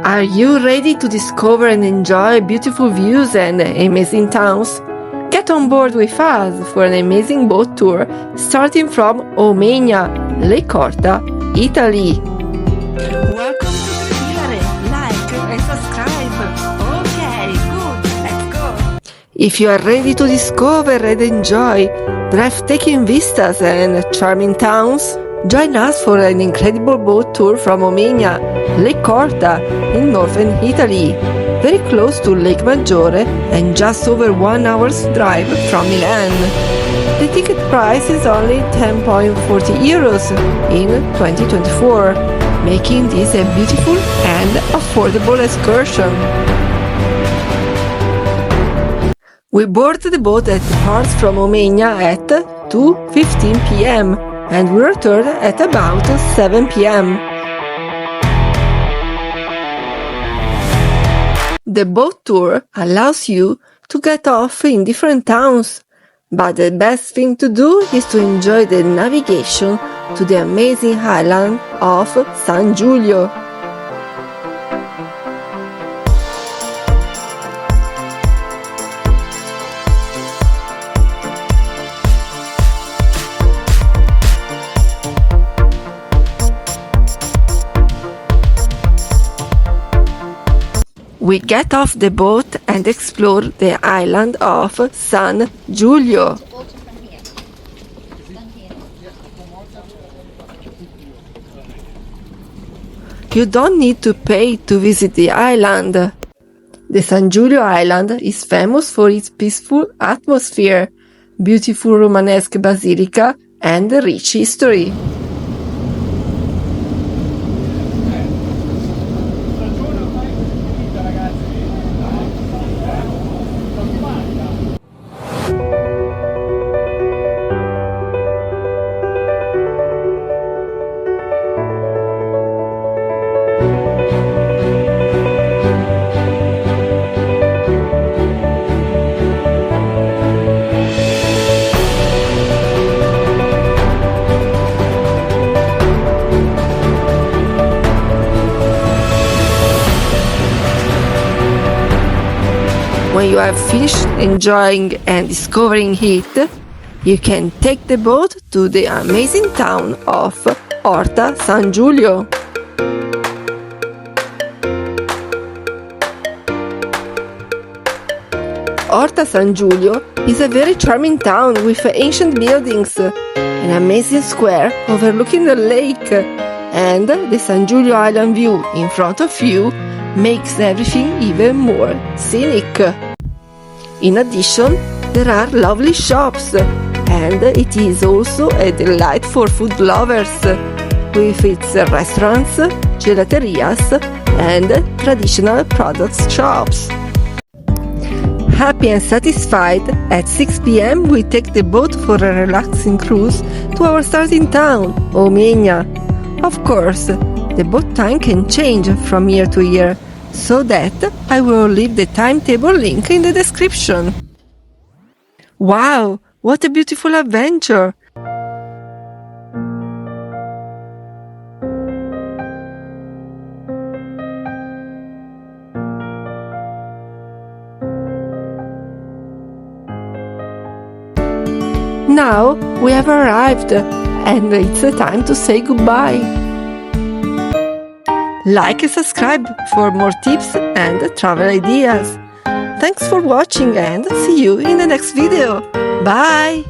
Are you ready to discover and enjoy beautiful views and amazing towns? Get on board with us for an amazing boat tour starting from Omegna, Lake Orta, Italy. Welcome to Tripilare. Like and subscribe. Okay, good, let's go. If you are ready to discover and enjoy breathtaking vistas and charming towns, join us for an incredible boat tour from Omegna, Lake Orta in northern Italy, very close to Lake Maggiore and just over 1 hour's drive from Milan. The ticket price is only €10.40 in 2024, making this a beautiful and affordable excursion. We boarded the boat that departs from Omegna at 2:15 p.m. and we return at about 7 p.m. The boat tour allows you to get off in different towns, but the best thing to do is to enjoy the navigation to the amazing island of San Giulio. We get off the boat and explore the island of San Giulio. You don't need to pay to visit the island. The San Giulio Island is famous for its peaceful atmosphere, beautiful Romanesque Basilica, and rich history. When you have finished enjoying and discovering it, you can take the boat to the amazing town of Orta San Giulio. Orta San Giulio is a very charming town with ancient buildings, an amazing square overlooking the lake, and the San Giulio Island view in front of you makes everything even more scenic. In addition, there are lovely shops, and it is also a delight for food lovers, with its restaurants, gelaterias, and traditional products shops. Happy and satisfied, at 6 p.m. we take the boat for a relaxing cruise to our starting town, Omegna. Of course, the boat time can change from year to year, so that I will leave the timetable link in the description. Wow, what a beautiful adventure! Now we have arrived, and it's time to say goodbye. Like and subscribe for more tips and travel ideas. Thanks for watching and see you in the next video. Bye!